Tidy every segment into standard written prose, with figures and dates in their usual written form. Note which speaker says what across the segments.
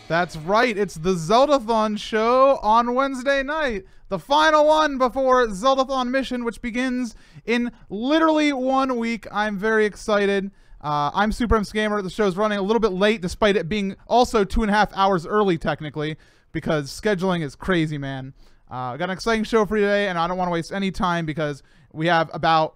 Speaker 1: That's right. It's the Zeldathon show on Wednesday night. The final one before Zeldathon Mission, which begins in literally 1 week. I'm very excited. I'm SuperMCGamer. The show's running a little bit late, despite it being also 2.5 hours early, technically, because scheduling is crazy, man. I got an exciting show for you today, and I don't want to waste any time because we have about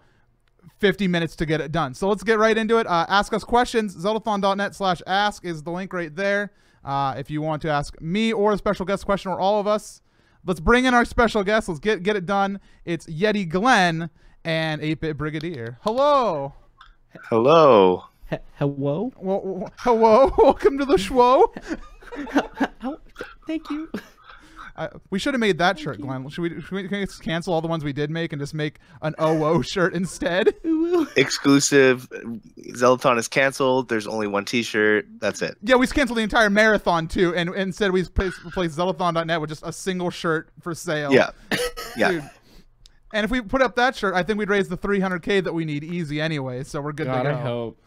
Speaker 1: 50 minutes to get it done. So let's get right into it. Ask us questions. Zeldathon.net/ask is the link right there. If you want to ask me or a special guest question or all of us, let's bring in our special guest. Let's get it done. It's YeteeGlen and 8-Bit Brigadier. Hello.
Speaker 2: Hello.
Speaker 3: Hello.
Speaker 1: Well, hello. Welcome to the show.
Speaker 3: Thank you.
Speaker 1: We should have made that shirt, Glenn. Should we cancel all the ones we did make and just make an OO shirt instead?
Speaker 2: Exclusive. Zeldathon is canceled. There's only one T-shirt. That's it.
Speaker 1: Yeah, we canceled the entire marathon too, and instead we replaced Zeldathon.net with just a single shirt for sale.
Speaker 2: Yeah, yeah.
Speaker 1: Dude. And if we put up that shirt, I think we'd raise the 300K that we need easy anyway. So we're good to go.
Speaker 3: I hope.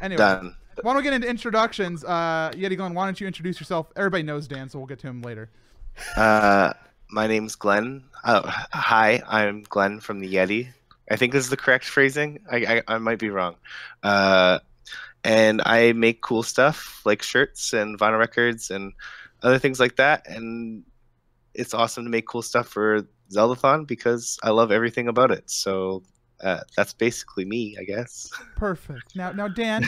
Speaker 1: Anyway,
Speaker 2: Done.
Speaker 1: Why don't we get into introductions? YeteeGlen, why don't you introduce yourself? Everybody knows Dan, so we'll get to him later.
Speaker 2: My name's Glenn. Hi, I'm Glenn from the Yeti. I think this is the correct phrasing. I might be wrong. And I make cool stuff like shirts and vinyl records and other things like that. And it's awesome to make cool stuff for Zeldathon because I love everything about it. So that's basically me, I guess.
Speaker 1: Perfect. Now, Dan,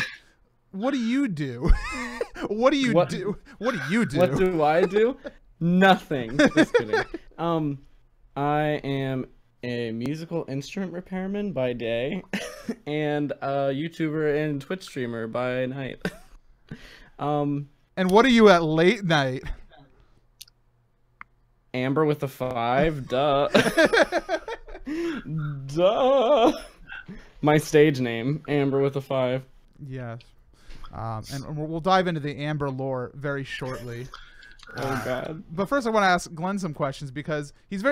Speaker 1: what do you do? What do you do? What do you do?
Speaker 3: What do I do? Nothing. Just kidding. I am a musical instrument repairman by day and a YouTuber and Twitch streamer by night.
Speaker 1: And what are you at late night?
Speaker 3: Amber with a 5. Duh. Duh. My stage name, Amber with a 5.
Speaker 1: Yes. And we'll dive into the Amber lore very shortly.
Speaker 3: Oh God!
Speaker 1: But first, I want to ask Glenn some questions because you're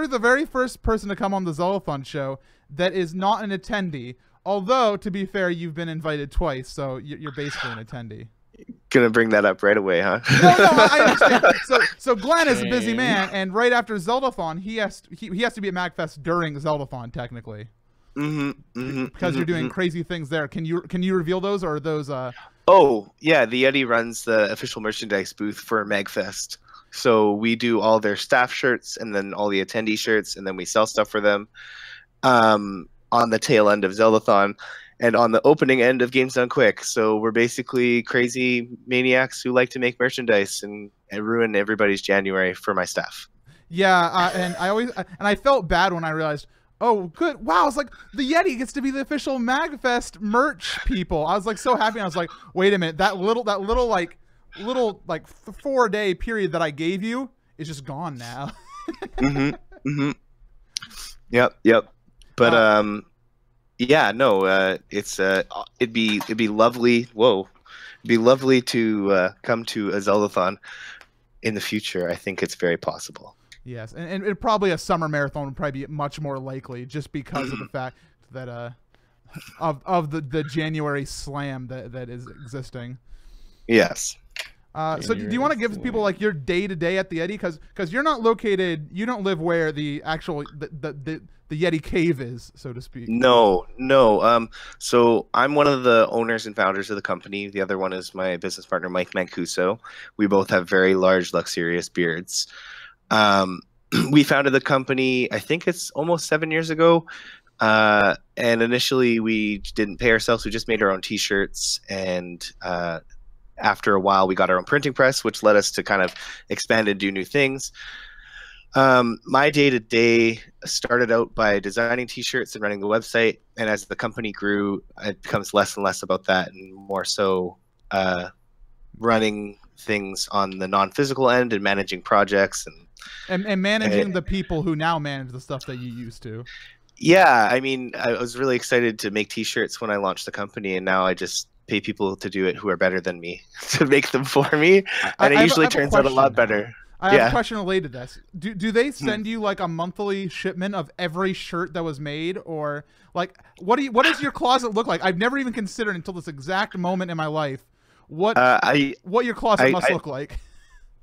Speaker 1: the very first person to come on the Zeldathon show that is not an attendee. Although, to be fair, you've been invited twice, so you're basically an attendee.
Speaker 2: Gonna bring that up right away, huh?
Speaker 1: No, I understand. So Glenn is a busy man, and right after Zeldathon, he has to be at MagFest during Zeldathon, technically. Because you're doing crazy things there. Can you reveal those, or are those?
Speaker 2: Oh, yeah, the Yeti runs the official merchandise booth for MagFest. So we do all their staff shirts and then all the attendee shirts, and then we sell stuff for them on the tail end of Zeldathon and on the opening end of Games Done Quick. So we're basically crazy maniacs who like to make merchandise and ruin everybody's January for my staff.
Speaker 1: Yeah, and I felt bad when I realized, oh, good. Wow, it's like the Yeti gets to be the official MagFest merch people. I was like so happy. I was like, wait a minute, that little 4-day period that I gave you is just gone now.
Speaker 2: Yep. But yeah, no, it's it'd be lovely. Whoa, it'd be lovely to come to a Zeldathon in the future. I think it's very possible.
Speaker 1: Yes, and probably a summer marathon would probably be much more likely, just because of the fact that of the January slam that is existing.
Speaker 2: Yes.
Speaker 1: So do you want to give people like your day-to-day at the Yeti, because you're not located, you don't live where the actual the Yeti cave is, so to speak.
Speaker 2: No. So I'm one of the owners and founders of the company. The other one is my business partner, Mike Mancuso. We both have very large, luxurious beards. We founded the company, I think it's almost 7 years ago. And initially we didn't pay ourselves. We just made our own t-shirts. And after a while, we got our own printing press, which led us to kind of expand and do new things. My day-to-day started out by designing t-shirts and running the website. And as the company grew, it becomes less and less about that and more so running things on the non-physical end and managing projects
Speaker 1: and managing the people who now manage the stuff that you used to.
Speaker 2: Yeah, I mean, I was really excited to make t-shirts when I launched the company, and now I just pay people to do it who are better than me to make them for me, and it usually turns out a lot better.
Speaker 1: I have a question related to this. Do they send you like a monthly shipment of every shirt that was made, or like what does your closet look like? I've never even considered until this exact moment in my life what your closet must look like.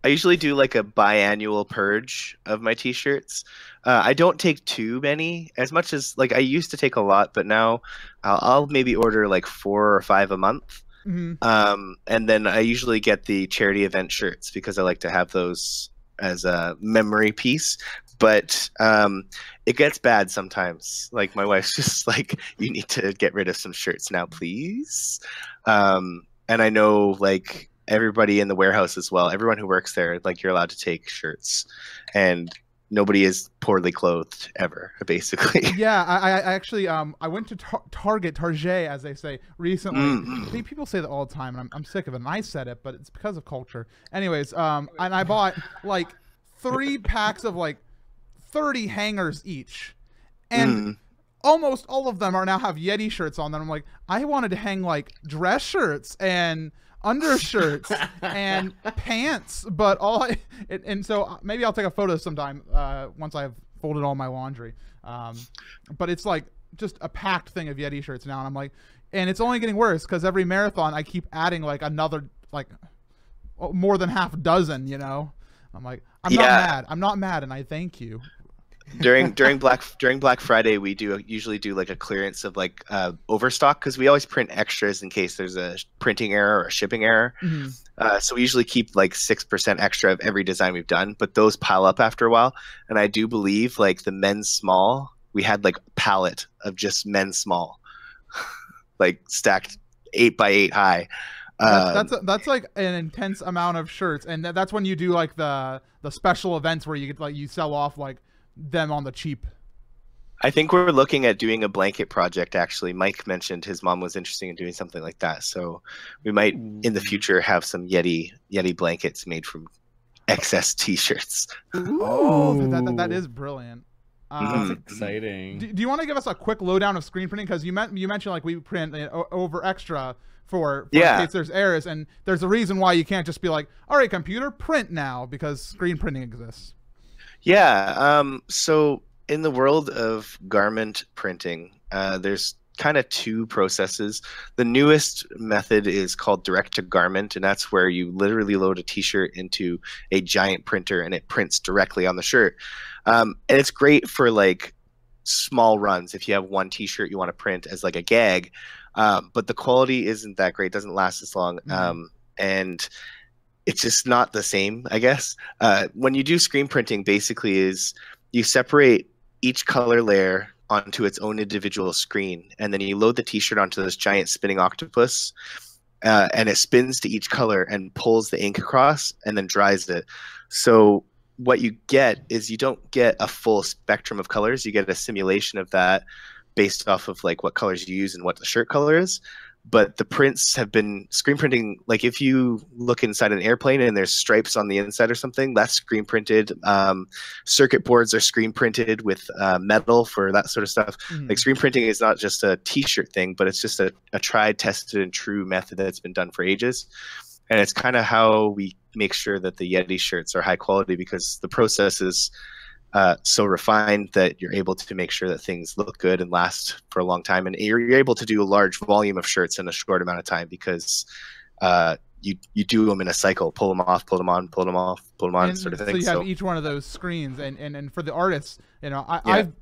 Speaker 2: I usually do like a biannual purge of my t-shirts. I don't take too many, as much as like I used to take a lot, but now I'll maybe order like 4 or 5 a month. And then I usually get the charity event shirts because I like to have those as a memory piece. But it gets bad sometimes. Like my wife's just like, you need to get rid of some shirts now, please. And I know like everybody in the warehouse as well, everyone who works there, like you're allowed to take shirts, and nobody is poorly clothed ever, basically.
Speaker 1: Yeah, I actually I went to Target as they say recently. People say that all the time, and I'm sick of it. And I said it, but it's because of culture. Anyways, and I bought like 3 packs of like 30 hangers each, and almost all of them now have Yeti shirts on them. I'm like, I wanted to hang like dress shirts and undershirts and pants, but and so maybe I'll take a photo sometime once I've folded all my laundry. But it's like just a packed thing of Yeti shirts now, and I'm like, and it's only getting worse because every marathon I keep adding like another like more than half dozen. You know, I'm like, I'm not mad, and I thank you.
Speaker 2: during Black Friday, we usually do like a clearance of like overstock, because we always print extras in case there's a printing error or a shipping error. So we usually keep like 6% extra of every design we've done, but those pile up after a while. And I do believe like the men's small, we had like a pallet of just men's small, like stacked 8 by 8 high.
Speaker 1: That's like an intense amount of shirts, and that's when you do like the special events where you get like you sell off like them on the cheap.
Speaker 2: I think we're looking at doing a blanket project. Actually, Mike mentioned his mom was interested in doing something like that, so we might in the future have some Yeti blankets made from excess t-shirts.
Speaker 1: Oh, that is brilliant.
Speaker 3: That's exciting.
Speaker 1: Do you want to give us a quick lowdown of screen printing? Because you mentioned like we print over extra for in case there's errors, and there's a reason why you can't just be like, all right, computer, print now, because screen printing exists.
Speaker 2: Yeah. So in the world of garment printing, there's kind of 2 processes. The newest method is called direct to garment, and that's where you literally load a t-shirt into a giant printer and it prints directly on the shirt. And it's great for like small runs. If you have 1 t-shirt you want to print as like a gag, but the quality isn't that great, doesn't last as long. And it's just not the same, I guess. When you do screen printing, basically is you separate each color layer onto its own individual screen, and then you load the t-shirt onto this giant spinning octopus, and it spins to each color and pulls the ink across and then dries it. So what you get is you don't get a full spectrum of colors. You get a simulation of that based off of like what colors you use and what the shirt color is. But the prints have been screen printing. Like if you look inside an airplane and there's stripes on the inside or something, that's screen printed. Circuit boards are screen printed with metal for that sort of stuff. Like screen printing is not just a t-shirt thing, but it's just a tried, tested, and true method that's been done for ages. And it's kind of how we make sure that the Yeti shirts are high quality, because the process is so refined that you're able to make sure that things look good and last for a long time, and you're able to do a large volume of shirts in a short amount of time, because you do them in a cycle, pull them off, pull them on, pull them off, pull them on, and sort of thing.
Speaker 1: So you have each one of those screens, and for the artists, you know,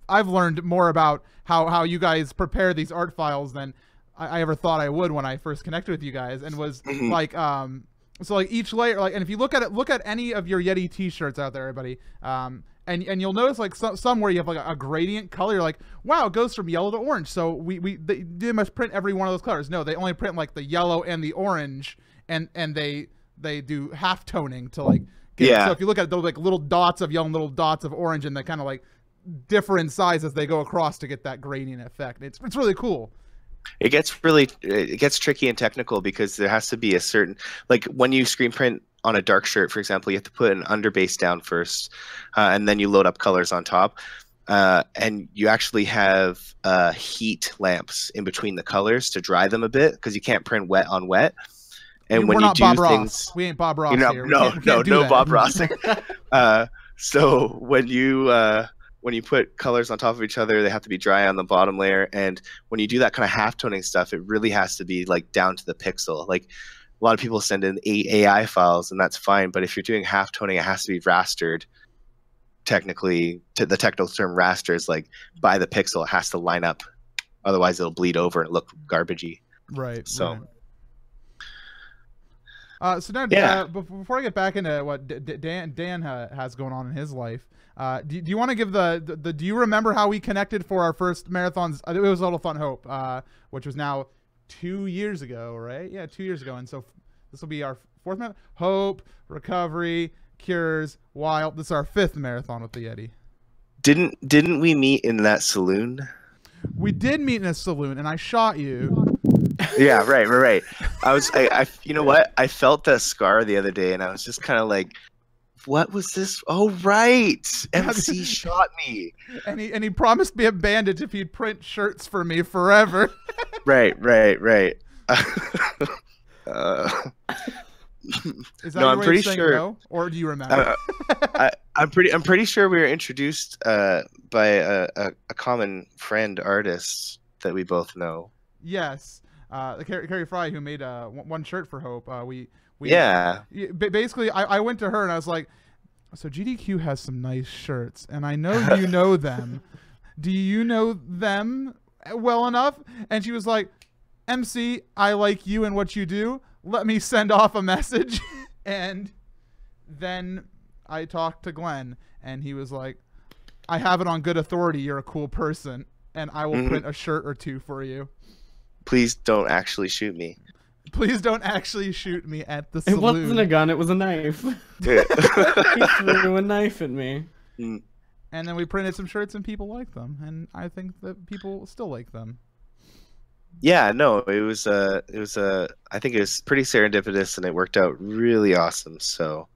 Speaker 1: I've learned more about how you guys prepare these art files than I ever thought I would when I first connected with you guys, and was like so like each layer, like, and if you look at any of your Yeti t-shirts out there, everybody, and you'll notice like some where you have like a gradient color. You're like, wow, it goes from yellow to orange. So they must print every one of those colors. No, they only print like the yellow and the orange, and they do half toning to like get So if you look at those like little dots of yellow and little dots of orange, and they kind of like different sizes they go across to get that gradient effect. It's really cool.
Speaker 2: It gets tricky and technical, because there has to be a certain, like when you screen print on a dark shirt, for example, you have to put an underbase down first, and then you load up colors on top, and you actually have heat lamps in between the colors to dry them a bit, because you can't print wet on wet. And when you do things,
Speaker 1: we ain't Bob Ross here.
Speaker 2: No Bob Rossing. So when you put colors on top of each other, they have to be dry on the bottom layer. And when you do that kind of half toning stuff, it really has to be like down to the pixel. Like a lot of people send in AI files, and that's fine. But if you're doing half toning, it has to be rastered. Technically, the technical term raster is like by the pixel, it has to line up. Otherwise, it'll bleed over and look garbagey.
Speaker 1: Right.
Speaker 2: So.
Speaker 1: Right. So now, before I get back into what Dan has going on in his life, do you want to give the do you remember how we connected for our first marathons? It was Zeldathon Hope, which was now 2 years ago, right? Yeah, 2 years ago. And so this will be our fourth marathon. Hope, Recovery, Cures, Wild. This is our fifth marathon with the Yeti.
Speaker 2: Didn't we meet in that saloon?
Speaker 1: We did meet in a saloon, and I shot you.
Speaker 2: Yeah, right. I you know what? I felt that scar the other day, and I was just kind of like, what was this? Oh, right. MC shot me.
Speaker 1: And he promised me a bandage if he'd print shirts for me forever.
Speaker 2: Right.
Speaker 1: Is that
Speaker 2: no,
Speaker 1: your
Speaker 2: I'm
Speaker 1: way
Speaker 2: pretty
Speaker 1: of saying
Speaker 2: sure.
Speaker 1: No, or do you remember?
Speaker 2: I'm pretty sure we were introduced by a common friend artist that we both know.
Speaker 1: Yes, Carrie Fry, who made one shirt for Hope. Basically, I went to her and I was like, so GDQ has some nice shirts, and I know you know them. Do you know them well enough? And she was like, MC, I like you and what you do. Let me send off a message. And then I talked to Glenn, and he was like, I have it on good authority. You're a cool person, and I will print a shirt or two for you.
Speaker 2: Please don't actually shoot me.
Speaker 1: Please don't actually shoot me at the saloon.
Speaker 3: It wasn't a gun, it was a knife. He threw a knife at me.
Speaker 1: And then we printed some shirts, and people liked them, and I think that people still like them.
Speaker 2: Yeah, no, it was I think it was pretty serendipitous, and it worked out really awesome. So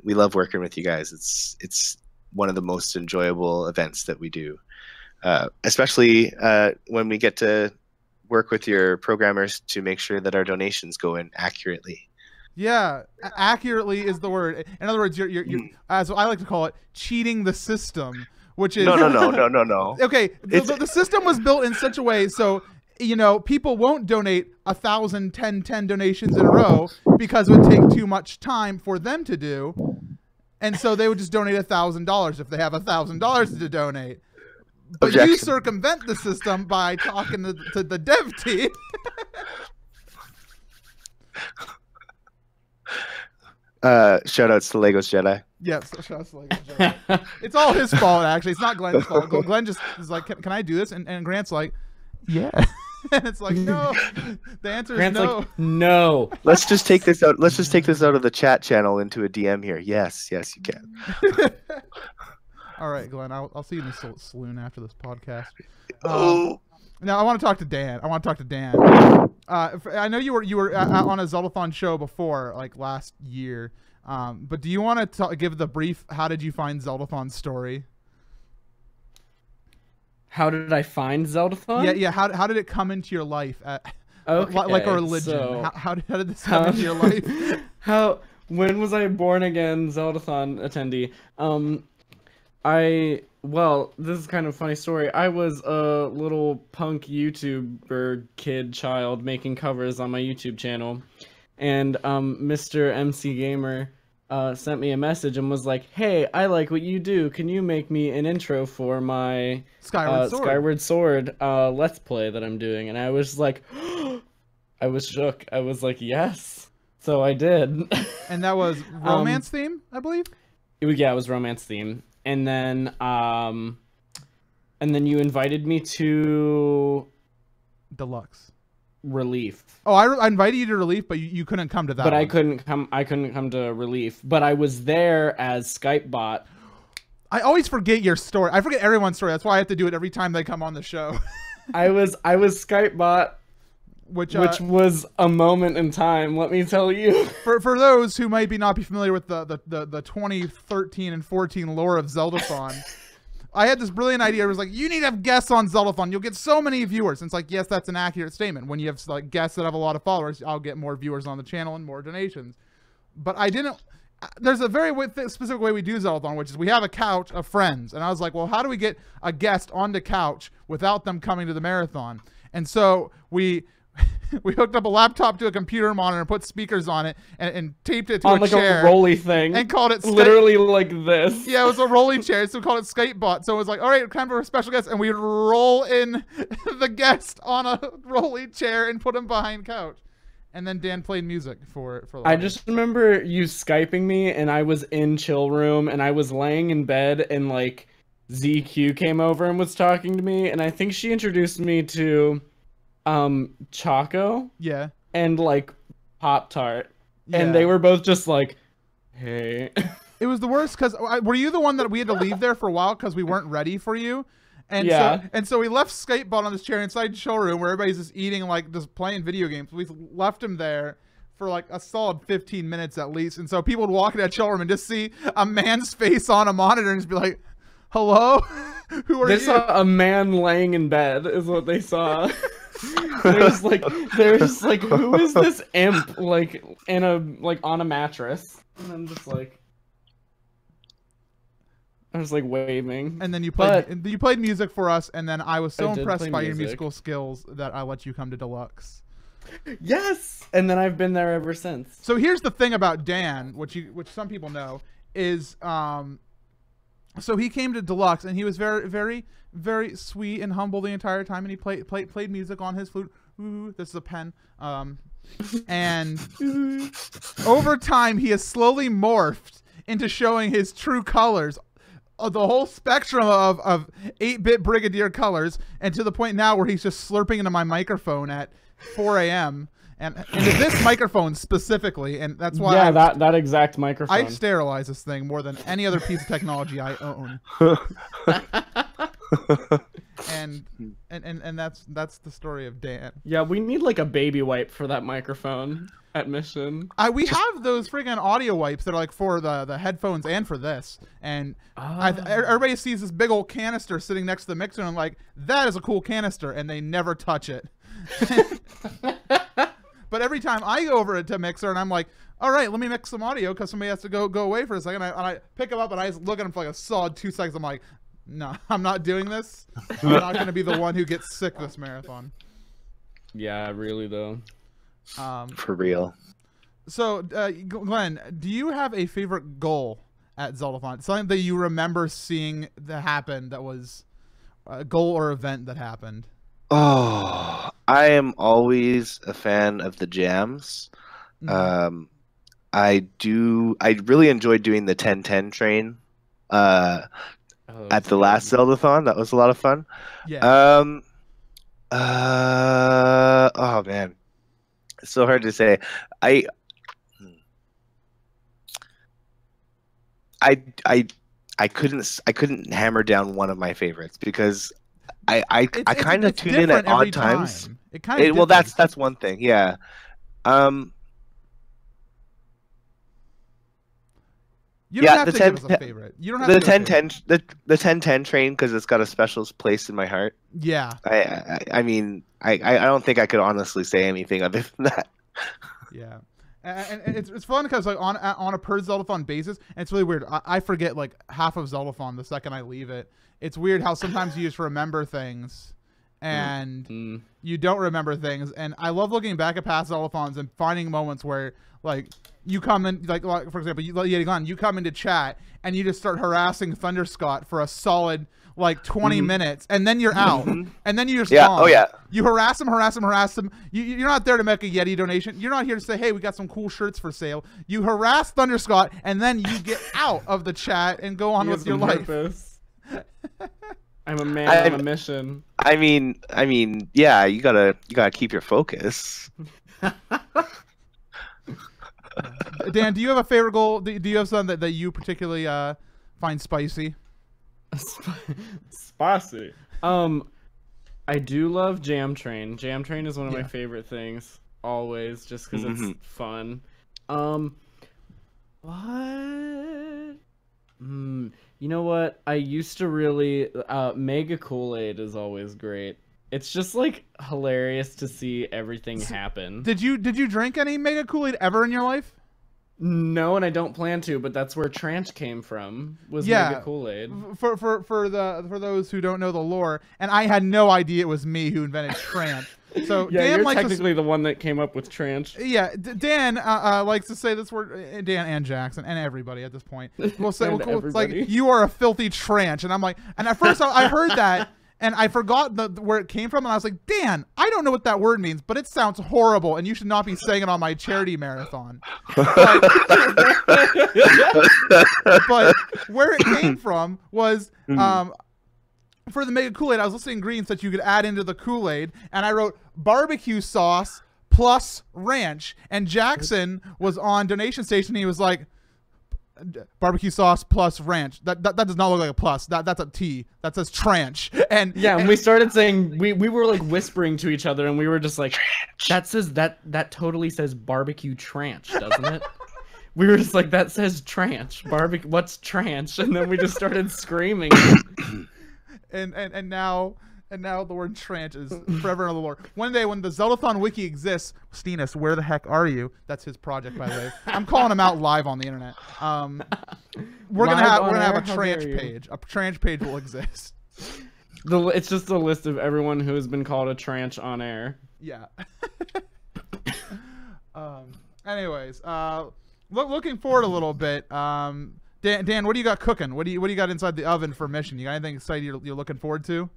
Speaker 2: we love working with you guys. It's one of the most enjoyable events that we do, especially when we get to work with your programmers to make sure that our donations go in accurately.
Speaker 1: Yeah, accurately is the word. In other words, you're as I like to call it, cheating the system, which is
Speaker 2: no.
Speaker 1: Okay, the system was built in such a way so people won't donate 1,000 10 donations in a row because it would take too much time for them to do, and so they would just donate $1,000 if they have $1,000 to donate. But
Speaker 2: Objection.
Speaker 1: You circumvent the system by talking to the dev team.
Speaker 2: Shout outs to Legos Jedi.
Speaker 1: Yes, shout outs to Legos Jedi. It's all his fault, actually. It's not Glenn's fault. Glenn just is like, can I do this? And Grant's like, yeah. And it's like, no. The answer
Speaker 3: Grant's
Speaker 1: is no.
Speaker 3: like, no.
Speaker 2: Let's just take this out. Let's just take this out of the chat channel into a DM here. Yes, you can.
Speaker 1: All right, Glenn. I'll see you in the saloon after this podcast.
Speaker 2: Oh.
Speaker 1: Now I want to talk to Dan. I know you were on a Zeldathon show before, like last year. But do you want to give the brief? How did you find Zeldathon's story?
Speaker 3: How did I find Zeldathon?
Speaker 1: Yeah. How did it come into your life?
Speaker 3: Okay,
Speaker 1: like a religion.
Speaker 3: so
Speaker 1: How did this come into your life?
Speaker 3: When was I born again Zeldathon attendee? Well, this is kind of a funny story. I was a little punk YouTuber child making covers on my YouTube channel, and SuperMCGamer sent me a message and was like, "Hey, I like what you do. Can you make me an intro for my Skyward Sword Let's Play that I'm doing?" And I was like, I was shook. I was like, yes. So I did.
Speaker 1: And that was romance theme, I believe?
Speaker 3: It was romance theme. And then you invited me to
Speaker 1: Deluxe
Speaker 3: Relief.
Speaker 1: Oh, I invited you to Relief, but you couldn't come to that.
Speaker 3: But
Speaker 1: one.
Speaker 3: I couldn't come to Relief. But I was there as Skype bot.
Speaker 1: I always forget your story. I forget everyone's story. That's why I have to do it every time they come on the show.
Speaker 3: I was Skype bot, which was a moment in time. Let me tell you.
Speaker 1: For those who might not be familiar with the 2013 and 14 lore of Zeldathon. I had this brilliant idea. It was like, you need to have guests on Zeldathon. You'll get so many viewers. And it's like, yes, that's an accurate statement. When you have like guests that have a lot of followers, I'll get more viewers on the channel and more donations. But I didn't. There's a very specific way we do Zeldathon, which is we have a couch of friends. And I was like, well, how do we get a guest on the couch without them coming to the marathon? And so we we hooked up a laptop to a computer monitor and put speakers on it and taped it to
Speaker 3: On
Speaker 1: a
Speaker 3: like
Speaker 1: chair.
Speaker 3: a rolly thing.
Speaker 1: And called it
Speaker 3: literally like this.
Speaker 1: Yeah, it was a rolling chair, so we called it Skatebot. So it was like, all right, time for a special guest, and we'd roll in the guest on a rolling chair and put him behind couch. And then Dan played music for
Speaker 3: I just remember you Skyping me, and I was in chill room, and I was laying in bed, and like ZQ came over and was talking to me, and I think she introduced me to Choco.
Speaker 1: Yeah.
Speaker 3: And like Pop-Tart.
Speaker 1: Yeah.
Speaker 3: And they were both just like, hey.
Speaker 1: It was the worst because were you the one that we had to leave there for a while because we weren't ready for you? And so we left Skatebot on this chair inside showroom where everybody's just eating, like just playing video games. We left him there for like a solid 15 minutes at least. And so people would walk in that showroom and just see a man's face on a monitor and just be like, hello? Who are you?
Speaker 3: They saw a man laying in bed is what they saw. There's like, who is this imp like in a on a mattress? And I'm just like, I was like waving.
Speaker 1: And then you played music for us, and then I was so impressed by your musical skills that I let you come to Deluxe.
Speaker 3: Yes, and then I've been there ever since.
Speaker 1: So here's the thing about Dan, which some people know, is so he came to Deluxe, and he was very, very, very sweet and humble the entire time, and he played music on his flute. Ooh, this is a pen. And over time, he has slowly morphed into showing his true colors. The whole spectrum of 8-bit Brigadier colors, and to the point now where he's just slurping into my microphone at 4 a.m. and into this microphone specifically, and that's why
Speaker 3: that exact microphone.
Speaker 1: I sterilize this thing more than any other piece of technology I own. and that's the story of Dan.
Speaker 3: Yeah, we need like a baby wipe for that microphone at Mission.
Speaker 1: We have those friggin' audio wipes that are like for the headphones and for this, and everybody sees this big old canister sitting next to the mixer, and I'm like, that is a cool canister, and they never touch it. But every time I go over to mixer and I'm like, all right, let me mix some audio because somebody has to go away for a second, and I pick them up and I just look at them for like a solid 2 seconds. I'm like, no, I'm not doing this. I'm not going to be the one who gets sick this marathon.
Speaker 3: Yeah, really though.
Speaker 2: For real.
Speaker 1: So, Glenn, do you have a favorite goal at Zeldathon? Something that you remember seeing that happened that was a goal or event that happened?
Speaker 2: Oh, I am always a fan of the jams.
Speaker 1: Mm-hmm.
Speaker 2: I really enjoyed doing the 10-10 train at the last Zeldathon. That was a lot of fun.
Speaker 1: Yeah.
Speaker 2: Oh man, it's so hard to say. I couldn't hammer down one of my favorites because I kind of tune in at odd times. Well, that's one thing. Yeah.
Speaker 1: You don't have to give us a favorite. You don't have
Speaker 2: the
Speaker 1: to
Speaker 2: 10-10 train because it's got a special place in my heart.
Speaker 1: Yeah.
Speaker 2: I mean, I don't think I could honestly say anything other than that.
Speaker 1: Yeah. And it's fun because like on a per Zeldathon basis, and it's really weird. I forget like half of Zeldathon the second I leave it. It's weird how sometimes you just remember things and you don't remember things. And I love looking back at past Zeldathons and finding moments where like you come in, like for example, YeteeGlen, you come into chat and you just start harassing Thunderscott for a solid like 20 minutes, and then you're out, and then you just gone.
Speaker 2: Oh yeah.
Speaker 1: You harass him. You're not there to make a Yeti donation. You're not here to say, hey, we got some cool shirts for sale. You harass Thunderscott, and then you get out of the chat and go on with your life.
Speaker 3: I'm a man on a mission.
Speaker 2: I mean, yeah, you gotta keep your focus.
Speaker 1: Dan, do you have a favorite goal? Do you have something that you particularly find spicy?
Speaker 3: Spicy. I do love Jam Train. Jam Train is one of my favorite things, always, just because it's fun. What? You know what? I used to really Mega Kool-Aid is always great. It's just like hilarious to see everything happen.
Speaker 1: Did you drink any Mega Kool-Aid ever in your life?
Speaker 3: No, and I don't plan to, but that's where Tranch came from. Was Mega Kool-Aid.
Speaker 1: For those who don't know the lore, and I had no idea it was me who invented Tranch. So
Speaker 3: Yeah,
Speaker 1: Dan
Speaker 3: you're
Speaker 1: likes
Speaker 3: technically the one that came up with tranche.
Speaker 1: Yeah, Dan likes to say this word. Dan and Jackson and everybody at this point. We'll say it's like you are a filthy tranche, and I'm like, and at first I heard that. And I forgot where it came from, and I was like, Dan, I don't know what that word means, but it sounds horrible, and you should not be saying it on my charity marathon. But where it came from was for the Mega Kool-Aid, I was listing ingredients that you could add into the Kool-Aid, and I wrote barbecue sauce plus ranch. And Jackson was on Donation Station, and he was like, barbecue sauce plus ranch. That does not look like a plus. That's a T. That says tranche. And
Speaker 3: we started saying we were like whispering to each other, and we were just like, that totally says barbecue tranche, doesn't it? We were just like, that says tranche. Barbecue. What's tranche? And then we just started screaming.
Speaker 1: and now the word tranche is forever in the lore. One day when the Zeldathon wiki exists, Steenus, where the heck are you? That's his project, by the way. I'm calling him out live on the internet. We're gonna have a tranche page. A tranche page will exist.
Speaker 3: It's just a list of everyone who has been called a tranche on air.
Speaker 1: Yeah. Anyways, looking forward a little bit. Dan, what do you got cooking? What do you got inside the oven for Mission? You got anything exciting you're looking forward to?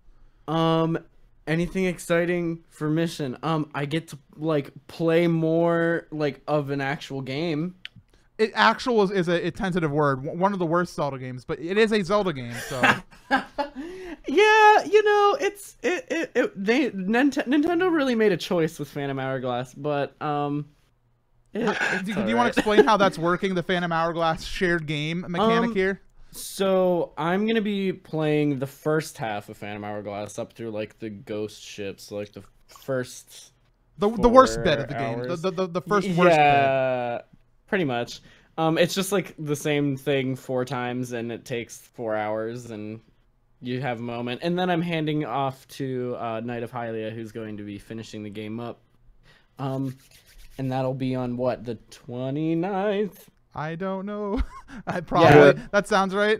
Speaker 3: Anything exciting for Mission? I get to like play more like of an actual game.
Speaker 1: Actual is a tentative word. One of the worst Zelda games, but it is a Zelda game, so.
Speaker 3: Yeah, you know, Nintendo really made a choice with Phantom Hourglass, but
Speaker 1: do you want to explain how that's working? The Phantom Hourglass shared game mechanic here.
Speaker 3: So I'm gonna be playing the first half of Phantom Hourglass up through like the ghost ships, like the first.
Speaker 1: The worst bit of the game. The first worst bit.
Speaker 3: Yeah, pretty much. It's just like the same thing 4 times, and it takes 4 hours, and you have a moment, and then I'm handing off to Knight of Hylia, who's going to be finishing the game up. And that'll be on what, the 29th?
Speaker 1: I don't know. That sounds right.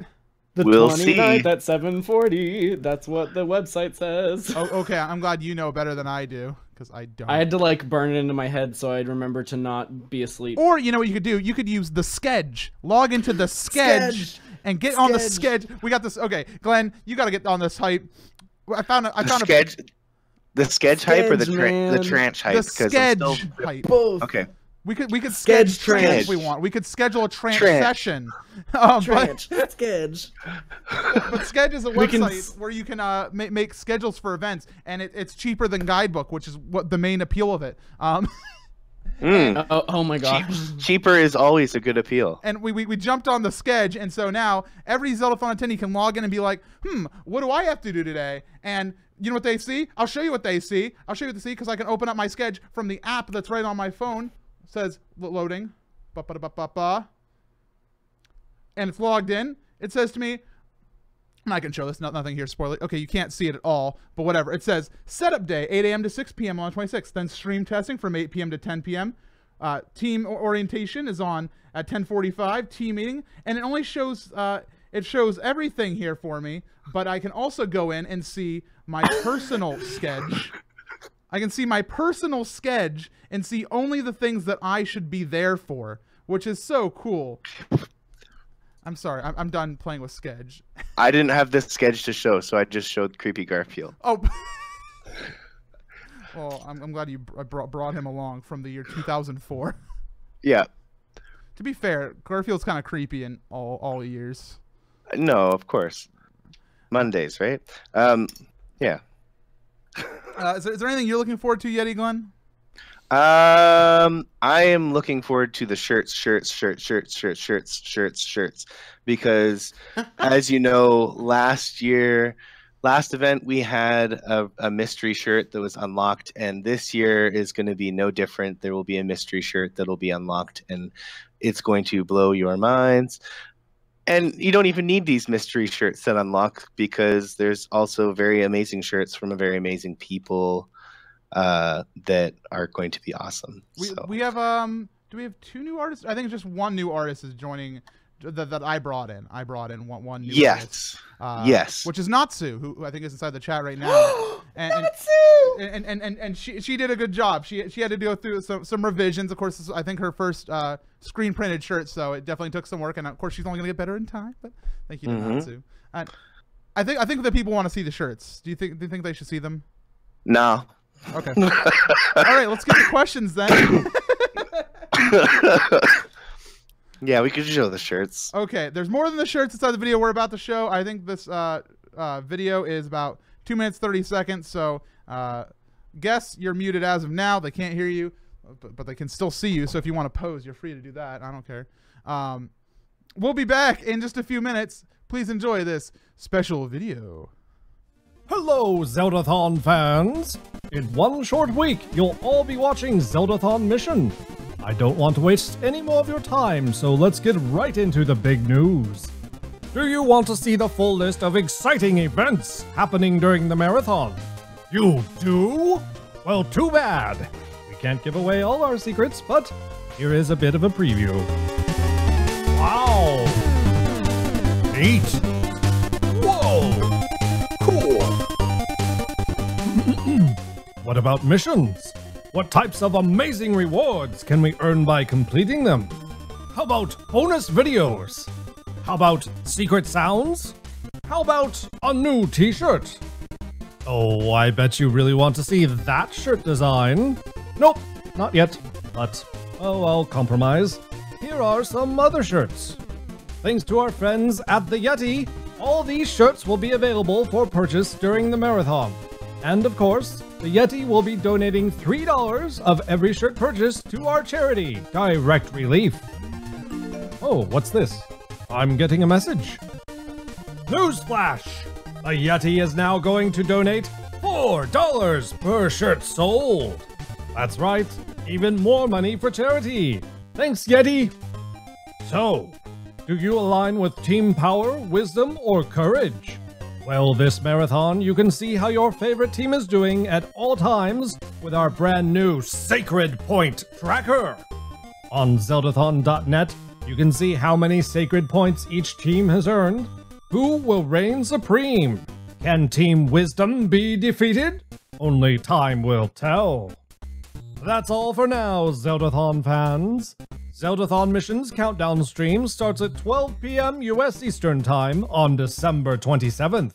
Speaker 3: The 29th at 7:40. That's what the website says.
Speaker 1: Oh, okay, I'm glad you know better than I do, because I don't.
Speaker 3: I had to like burn it into my head so I'd remember to not be asleep.
Speaker 1: Or you know what you could do? You could use the Sketch. Log into the Sketch and get on the Sketch. We got this. Okay, Glenn, you got to get on this hype. I found
Speaker 2: the Sketch hype or the tranche hype?
Speaker 1: The Sketch hype.
Speaker 3: Both.
Speaker 2: Okay.
Speaker 1: We could sketch tranche if we want. We could schedule a tranche session.
Speaker 3: Tranche. Sketch.
Speaker 1: But Sketch is a website where you can make schedules for events, and it's cheaper than Guidebook, which is what the main appeal of it.
Speaker 3: Oh my gosh.
Speaker 2: Cheaper is always a good appeal.
Speaker 1: And we jumped on the Sketch, and so now every Zeldathon attendee can log in and be like, what do I have to do today? And you know what they see? I'll show you what they see. I'll show you what they see because I can open up my Sketch from the app that's right on my phone. It says loading. And it's logged in. It says to me, and I can show this, nothing here, spoiler. Okay, you can't see it at all, but whatever. It says setup day, 8 a.m. to 6 p.m. on 26th. Then stream testing from 8 p.m. to 10 p.m. Team orientation is on at 10:45. Team meeting, and it only shows it shows everything here for me. But I can also go in and see my personal Sketch. I can see my personal Sketch and see only the things that I should be there for, which is so cool. I'm sorry, I'm done playing with Sketch.
Speaker 2: I didn't have this Sketch to show, so I just showed Creepy Garfield.
Speaker 1: Oh. Well, I'm glad you brought him along from the year 2004.
Speaker 2: Yeah.
Speaker 1: To be fair, Garfield's kind of creepy in all years.
Speaker 2: No, of course. Mondays, right? Yeah.
Speaker 1: Is there anything you're looking forward to, YeteeGlen?
Speaker 2: I am looking forward to the shirts, because as you know, last event we had a mystery shirt that was unlocked, and this year is going to be no different. There will be a mystery shirt that will be unlocked, and it's going to blow your minds. And you don't even need these mystery shirts that unlock, because there's also very amazing shirts from very amazing people that are going to be awesome.
Speaker 1: We have do we have 2 new artists? I think just 1 new artist is joining that I brought in. I brought in one new artist.
Speaker 2: Yes.
Speaker 1: Which is Natsu, who I think is inside the chat right now. and she did a good job. She had to go through some revisions. Of course, this is, I think, her first screen printed shirt, so it definitely took some work. And of course, she's only gonna get better in time. But thank you to Natsu. I think that people want to see the shirts. Do you think they should see them?
Speaker 2: No.
Speaker 1: Okay. All right, let's get to questions then.
Speaker 2: Yeah, we could show the shirts.
Speaker 1: Okay, there's more than the shirts inside the video we're about to show. I think this video is about 2 minutes 30 seconds. So, guess you're muted as of now. They can't hear you, but they can still see you. So if you want to pose, you're free to do that. I don't care. We'll be back in just a few minutes. Please enjoy this special video.
Speaker 4: Hello, Zeldathon fans! In one short week, you'll all be watching Zeldathon Mission. I don't want to waste any more of your time, so let's get right into the big news. Do you want to see the full list of exciting events happening during the marathon? You do? Well, too bad. We can't give away all our secrets, but here is a bit of a preview. Wow! Neat! Whoa! Cool! What about missions? What types of amazing rewards can we earn by completing them? How about bonus videos? How about secret sounds? How about a new t-shirt? Oh, I bet you really want to see that shirt design. Nope, not yet, but oh, I'll compromise. Here are some other shirts. Thanks to our friends at the Yeti, all these shirts will be available for purchase during the marathon. And of course, the Yeti will be donating $3 of every shirt purchased to our charity, Direct Relief. Oh, what's this? I'm getting a message. Newsflash! The Yeti is now going to donate $4 per shirt sold. That's right, even more money for charity. Thanks, Yeti! So, do you align with team power, wisdom, or courage? Well, this marathon, you can see how your favorite team is doing at all times with our brand new Sacred Point Tracker. On Zeldathon.net, you can see how many Sacred Points each team has earned. Who will reign supreme? Can Team Wisdom be defeated? Only time will tell. That's all for now, Zeldathon fans. Zeldathon Mission's countdown stream starts at 12 p.m. US Eastern Time on December 27th.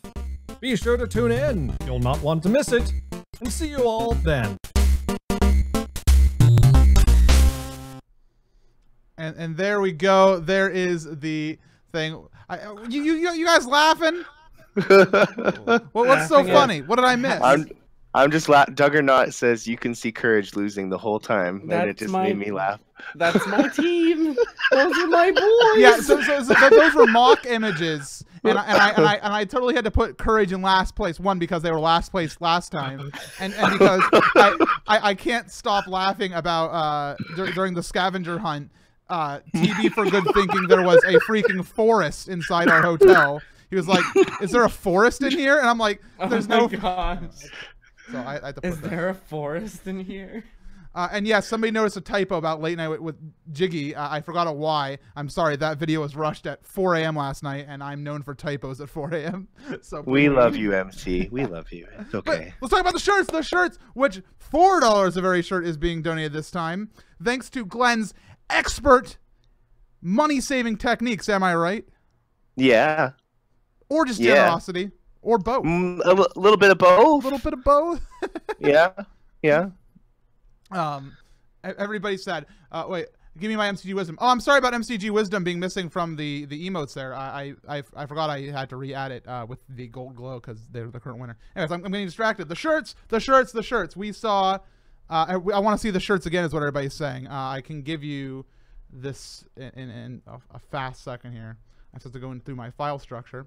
Speaker 4: Be sure to tune in, you'll not want to miss it, and see you all then.
Speaker 1: And there we go. There is the thing. You guys laughing? What's so funny? What did I miss?
Speaker 2: I'm just Duggernaut says you can see Courage losing the whole time, and it just made me laugh.
Speaker 3: That's my team. Those are my boys.
Speaker 1: Yeah, so those were mock images, and I totally had to put Courage in last place. One, because they were last place last time, and because I can't stop laughing about during the scavenger hunt. TB for good thinking there was a freaking forest inside our hotel. He was like, "Is there a forest in here?" And I'm like, "There's no."
Speaker 3: Gosh.
Speaker 1: So I had to put
Speaker 3: Is there a forest in here?
Speaker 1: And yeah, somebody noticed a typo about Late Night with Jiggy. I forgot a Y. I'm sorry, that video was rushed at 4 a.m. last night, and I'm known for typos at 4 a.m. So
Speaker 2: we love you, MC. We love you. It's okay.
Speaker 1: But let's talk about the shirts. The shirts, which $4 of every shirt is being donated this time, thanks to Glen's expert money-saving techniques. Am I right?
Speaker 2: Yeah.
Speaker 1: Or just generosity, or both.
Speaker 2: A little bit of both.
Speaker 1: A little bit of both.
Speaker 2: Yeah. Yeah.
Speaker 1: Everybody said, wait, give me my MCG wisdom. Oh, I'm sorry about MCG wisdom being missing from the emotes there. I forgot I had to re-add it with the gold glow because they're the current winner. Anyways, I'm getting distracted. The shirts. We saw, I want to see the shirts again is what everybody's saying. I can give you this in a fast second here. I just have to go in through my file structure.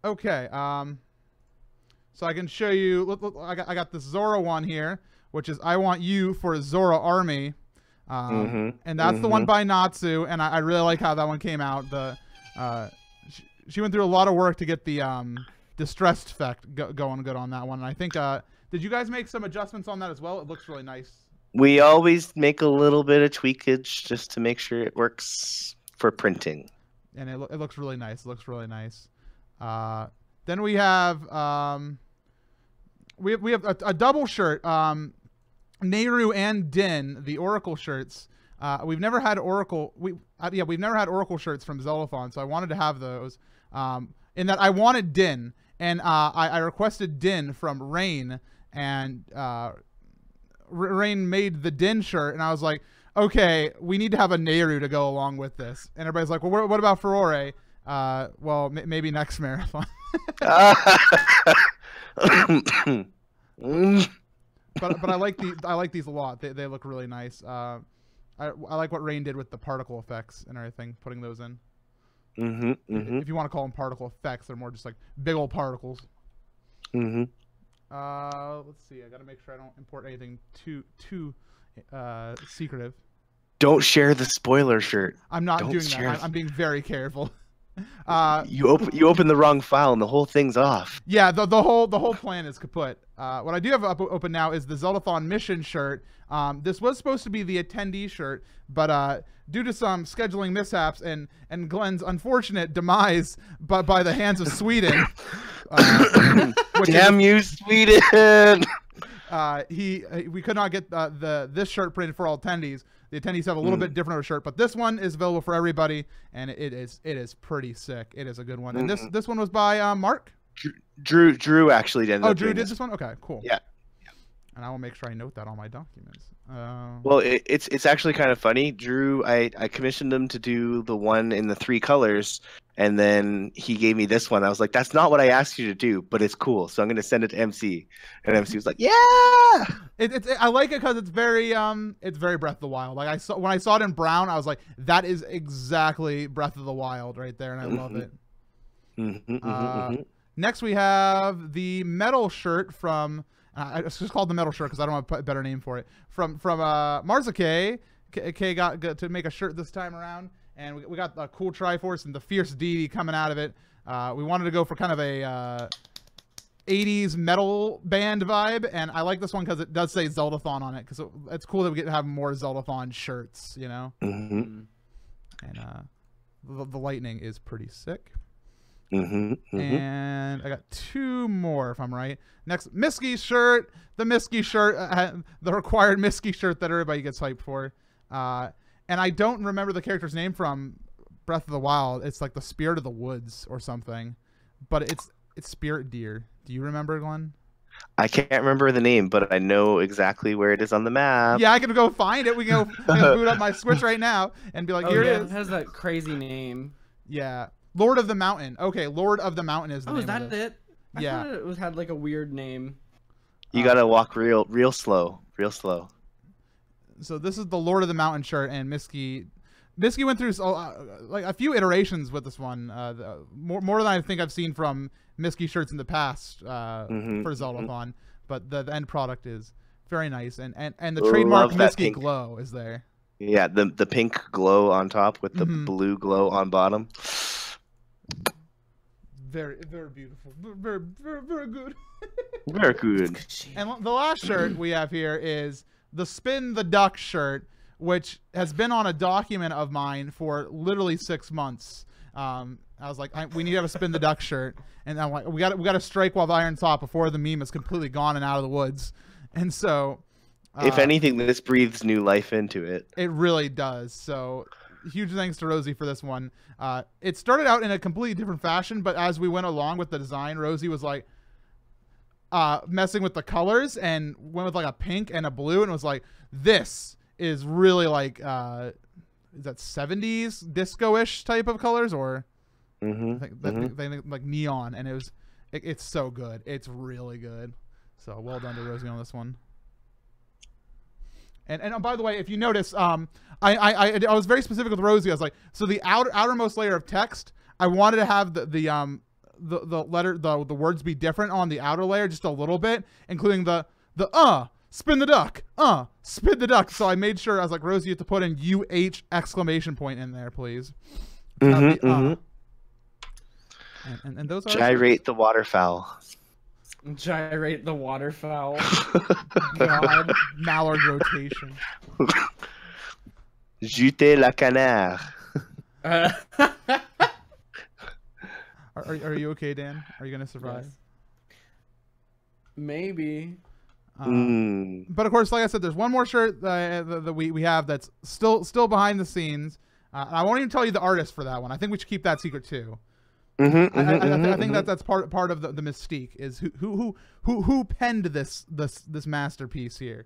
Speaker 1: Okay, so I can show you, look, I got this Zora one here, which is I Want You for Zora Army. And that's the one by Natsu, and I really like how that one came out. She went through a lot of work to get the distressed effect going good on that one. And I think, did you guys make some adjustments on that as well? It looks really nice.
Speaker 2: We always make a little bit of tweakage just to make sure it works for printing.
Speaker 1: And it looks really nice. It looks really nice. Then we have we have a double shirt. Nehru and Din, the Oracle shirts. We've never had Oracle. We've never had Oracle shirts from Zeldathon, so I wanted to have those. In that I wanted Din, and I requested Din from Rain, and Rain made the Din shirt, and I was like, okay, we need to have a Nehru to go along with this. And everybody's like, well, what about Furore? Well, maybe next marathon. But I like these a lot. They look really nice. I like what Rain did with the particle effects and everything, putting those in. If you want to call them particle effects, they're more just like big old particles. Let's see. I got to make sure I don't import anything too secretive.
Speaker 2: Don't share the spoiler shirt.
Speaker 1: I'm not doing that. I'm being very careful.
Speaker 2: You open the wrong file and the whole thing's off.
Speaker 1: Yeah, the whole plan is kaput. What I do have open now is the Zeldathon Mission shirt. This was supposed to be the attendee shirt, but due to some scheduling mishaps and Glenn's unfortunate demise by the hands of Sweden,
Speaker 2: damn you, Sweden!
Speaker 1: We could not get this shirt printed for all attendees. The attendees have a little bit different of a shirt, but this one is available for everybody, and it is pretty sick. It is a good one. And this one was by Mark.
Speaker 2: Drew actually did.
Speaker 1: Oh, Drew did this one. Okay, cool.
Speaker 2: Yeah.
Speaker 1: And I will make sure I note that on my documents.
Speaker 2: Well, it's actually kind of funny. Drew, I commissioned him to do the one in the 3 colors, and then he gave me this one. I was like, that's not what I asked you to do, but it's cool, so I'm going to send it to MC. And MC was like, yeah!
Speaker 1: I like it because it's very Breath of the Wild. Like when I saw it in brown, I was like, that is exactly Breath of the Wild right there, and I love it. Next we have the metal shirt from... it's just called the metal shirt because I don't have a better name for it. From Marzuke. K got to make a shirt this time around, and we got the cool Triforce and the fierce deity coming out of it. We wanted to go for kind of a 80s metal band vibe, and I like this one because it does say Zeldathon on it, because it's cool that we get to have more Zeldathon shirts, you know? And the lightning is pretty sick. And I got 2 more, if I'm right. Next, Misky shirt. The Misky shirt, the required Misky shirt that everybody gets hyped for. And I don't remember the character's name from Breath of the Wild. It's like the Spirit of the Woods or something, but it's Spirit Deer. Do you remember, Glenn?
Speaker 2: I can't remember the name, but I know exactly where it is on the map.
Speaker 1: Yeah, I can go find it. We can go boot up my Switch right now and be like, here it is.
Speaker 3: It has that crazy name.
Speaker 1: Yeah. Lord of the Mountain. Okay, Lord of the Mountain is the name.
Speaker 3: Is that
Speaker 1: of
Speaker 3: it?
Speaker 1: Yeah.
Speaker 3: I thought it had like a weird name.
Speaker 2: You gotta walk real slow. Real slow.
Speaker 1: So this is the Lord of the Mountain shirt, and Misky went through like a few iterations with this one. More than I think I've seen from Misky shirts in the past for Zeldathon. But the end product is very nice, and the trademark Misky glow is there.
Speaker 2: Yeah, the pink glow on top with the blue glow on bottom.
Speaker 1: Very, very beautiful. Very, very, very good.
Speaker 2: Very good.
Speaker 1: And the last shirt we have here is the Spin the Duck shirt, which has been on a document of mine for literally 6 months. I was like, we need to have a Spin the Duck shirt, and I'm like, we got to strike while the iron's hot before the meme is completely gone and out of the woods. And so,
Speaker 2: if anything, this breathes new life into it.
Speaker 1: It really does. So, huge thanks to Rosie for this one. It started out in a completely different fashion, but as we went along with the design, Rosie was like messing with the colors and went with like a pink and a blue, and was like, this is really like is that 70s disco-ish type of colors, or I think they like neon, and it's so good. It's really good. So well done to Rosie on this one. And by the way, if you notice, I was very specific with Rosie. I was like, so the outermost layer of text, I wanted to have the words be different on the outer layer just a little bit, including the spin the duck, spin the duck. So I made sure, I was like, Rosie, you have to put in UH exclamation point in there, please. And those are
Speaker 2: gyrate the waterfowl.
Speaker 3: Gyrate the waterfowl.
Speaker 1: God, mallard rotation.
Speaker 2: Jeter la canard.
Speaker 1: Are you okay, Dan? Are you gonna survive?
Speaker 3: Maybe.
Speaker 1: But of course, like I said, there's one more shirt that we have that's still behind the scenes. I won't even tell you the artist for that one. I think we should keep that secret too. I think that's part of the mystique is who penned this masterpiece here.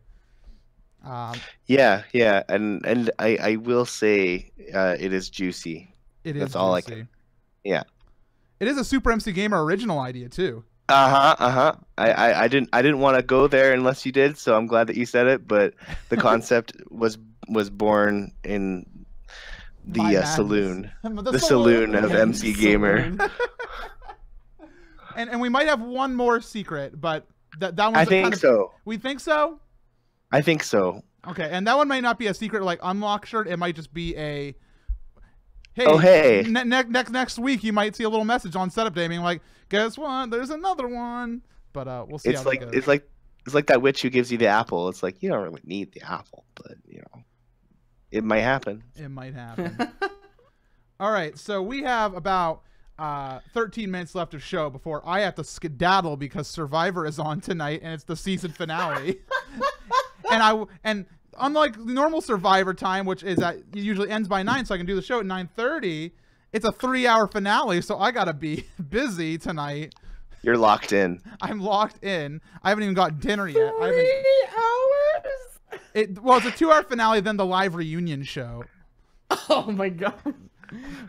Speaker 2: Yeah, and I will say it is juicy. That's all I can. Yeah.
Speaker 1: It is a SuperMCGamer original idea too.
Speaker 2: I didn't want to go there unless you did, so I'm glad that you said it. But the concept was born in the saloon, the saloon of MC Gamer.
Speaker 1: and we might have one more secret, but that one's
Speaker 2: I think so.
Speaker 1: We think so.
Speaker 2: I think so.
Speaker 1: Okay, and that one might not be a secret like unlock shirt. It might just be a hey.
Speaker 2: Oh hey.
Speaker 1: Next week you might see a little message on setup day being like, guess what? There's another one. But we'll see.
Speaker 2: It's like it's like that witch who gives you the apple. It's like you don't really need the apple, but you know, it might happen.
Speaker 1: It might happen. All right, so we have about 13 minutes left of show before I have to skedaddle because Survivor is on tonight and it's the season finale. and unlike the normal Survivor time, which is it usually ends by 9, so I can do the show at 9:30. It's a 3-hour finale, so I gotta be busy tonight.
Speaker 2: You're locked in.
Speaker 1: I'm locked in. I haven't even got dinner yet.
Speaker 3: 3 hours?
Speaker 1: Well, it's a 2-hour finale, then the live reunion show.
Speaker 3: Oh my god.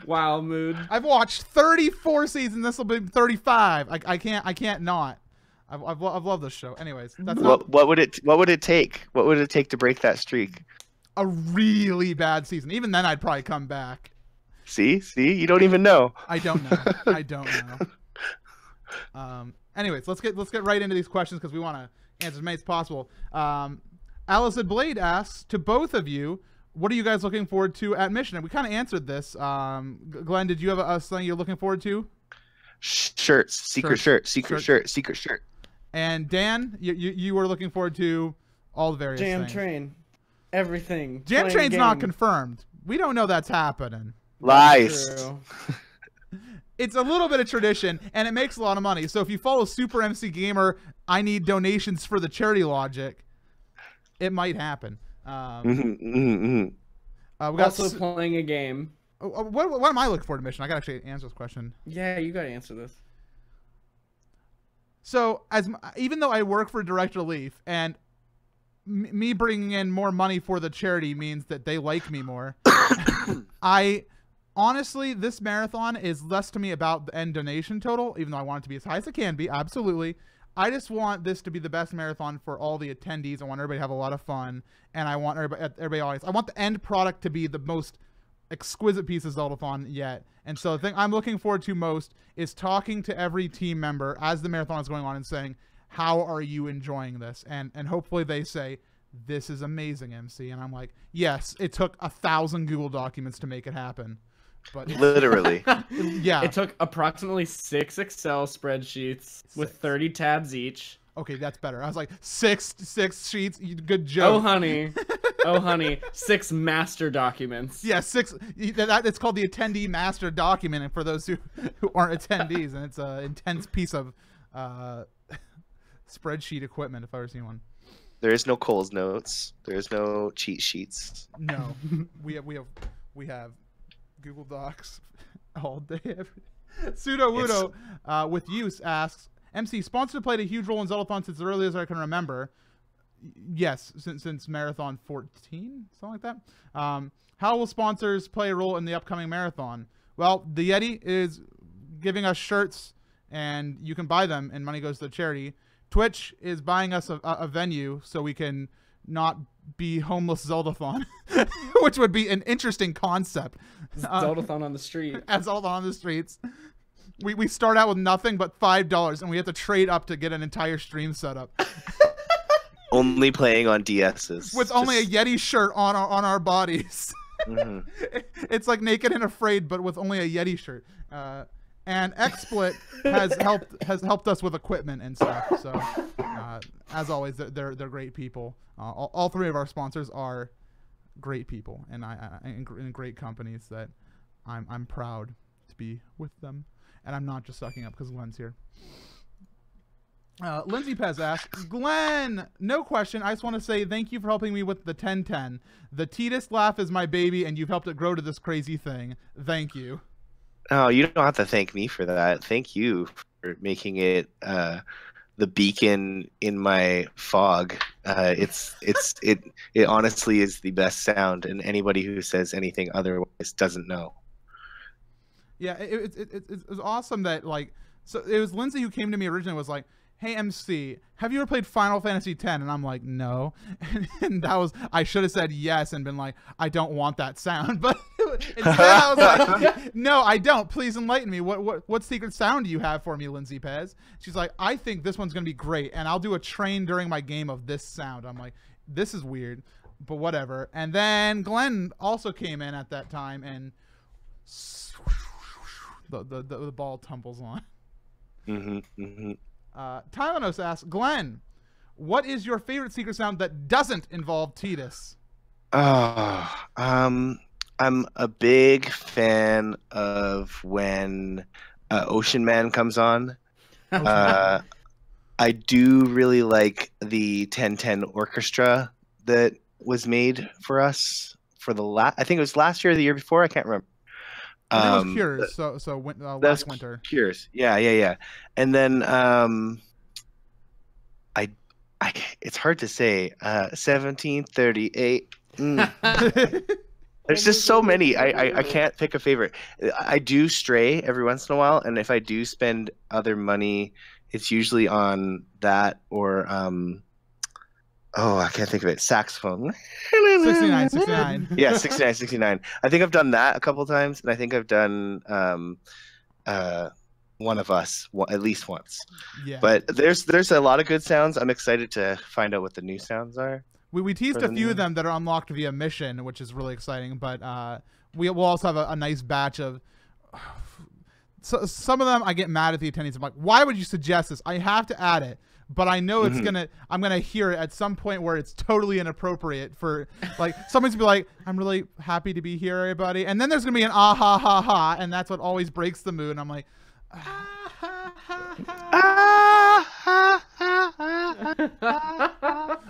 Speaker 3: Wow, mood.
Speaker 1: I've watched 34 seasons. This will be 35. I can't not. I've loved this show. Anyways, that's
Speaker 2: what would it take? What would it take to break that streak?
Speaker 1: A really bad season. Even then, I'd probably come back.
Speaker 2: See, you don't even know.
Speaker 1: I don't know. I don't know. Anyways, let's get right into these questions because we want to answer as many as possible. Allison Blade asks to both of you, what are you guys looking forward to at Mission? And we kind of answered this. Glenn, did you have something you're looking forward to?
Speaker 2: Shirts, secret shirt.
Speaker 1: And Dan, you were looking forward to all the various
Speaker 3: Jam
Speaker 1: things.
Speaker 3: Train, everything.
Speaker 1: Jam Train's not confirmed. We don't know that's happening.
Speaker 2: Lies.
Speaker 1: It's a little bit of tradition, and it makes a lot of money. So if you follow SuperMCGamer, I need donations for the charity logic, it might happen.
Speaker 3: We got also playing a game.
Speaker 1: What am I looking for to Mission? I gotta actually answer this question.
Speaker 3: Yeah, you gotta answer this.
Speaker 1: So even though I work for Direct Relief, and me bringing in more money for the charity means that they like me more, honestly, this marathon is less to me about the end donation total, even though I want it to be as high as it can be, absolutely. I just want this to be the best marathon for all the attendees. I want everybody to have a lot of fun, and I want everybody audience. I want the end product to be the most exquisite piece of Zeldathon yet. And so the thing I'm looking forward to most is talking to every team member as the marathon is going on and saying, how are you enjoying this? And hopefully they say, this is amazing, MC. And I'm like, yes, it took 1,000 Google documents to make it happen. But
Speaker 2: literally.
Speaker 1: Yeah.
Speaker 3: It took approximately 6 Excel spreadsheets with 30 tabs each.
Speaker 1: Okay, that's better. I was like, six sheets. Good joke.
Speaker 3: Oh honey, 6 master documents.
Speaker 1: Yeah, 6. It's called the attendee master document, and for those who aren't attendees, and it's an intense piece of spreadsheet equipment if I've ever seen one.
Speaker 2: There is no Cole's notes. There is no cheat sheets.
Speaker 1: No, we have Google Docs all day. Pseudo Wudo with use asks, MC, sponsor played a huge role in Zeldathon since as early as I can remember. Yes, since Marathon 14, something like that. How will sponsors play a role in the upcoming marathon? Well, the Yeti is giving us shirts, and you can buy them, and money goes to the charity. Twitch is buying us a venue so we can not be homeless Zeldathon, which would be an interesting concept.
Speaker 3: Zeldathon on the street.
Speaker 1: As Zeldathon on the streets. We start out with nothing but $5, and we have to trade up to get an entire stream set up.
Speaker 2: Only playing on DSs.
Speaker 1: With only a Yeti shirt on our bodies.
Speaker 2: Mm-hmm.
Speaker 1: It's like Naked and Afraid, but with only a Yeti shirt. And XSplit has helped us with equipment and stuff. So, as always, they're great people. All 3 of our sponsors are great people, and in great companies that I'm proud to be with them. And I'm not just sucking up because Glenn's here. Lindsay Pez asks, Glenn, no question. I just want to say thank you for helping me with the 1010. The Titus laugh is my baby, and you've helped it grow to this crazy thing. Thank you.
Speaker 2: Oh, you don't have to thank me for that. Thank you for making it the beacon in my fog. It honestly is the best sound, and anybody who says anything otherwise doesn't know.
Speaker 1: Yeah, it was awesome that, like, so it was Lindsay who came to me originally, was like, hey MC, have you ever played Final Fantasy X? And I'm like, no. And that was, I should have said yes and been like, I don't want that sound. But instead I was like, no, I don't. Please enlighten me. What secret sound do you have for me, Lindsay Pez? She's like, I think this one's gonna be great, and I'll do a train during my game of this sound. I'm like, this is weird, but whatever. And then Glenn also came in at that time, and the ball tumbles on. Tylanos asks, Glenn, what is your favorite secret sound that doesn't involve Titus?
Speaker 2: I'm a big fan of when Ocean Man comes on. I do really like the 1010 orchestra that was made for us for the I think it was last year or the year before. I can't remember.
Speaker 1: It was Cures, last winter.
Speaker 2: Cures, yeah. And then it's hard to say. 1738. There's just so many. I can't pick a favorite. I do stray every once in a while, and if I do spend other money, it's usually on that or I can't think of it. Saxophone.
Speaker 1: 69.
Speaker 2: Yeah, 69. I think I've done that a couple times, and I think I've done One of Us at least once.
Speaker 1: Yeah.
Speaker 2: But there's a lot of good sounds. I'm excited to find out what the new sounds are.
Speaker 1: We teased a few of them that are unlocked via mission, which is really exciting. But we'll also have a nice batch of. So some of them I get mad at the attendees. I'm like, why would you suggest this? I have to add it. But I know it's I'm gonna hear it at some point where it's totally inappropriate for, like, someone's gonna be like, I'm really happy to be here, everybody, and then there's gonna be an ah ha ha ha, and that's what always breaks the mood. And I'm like, ah ha ha ha.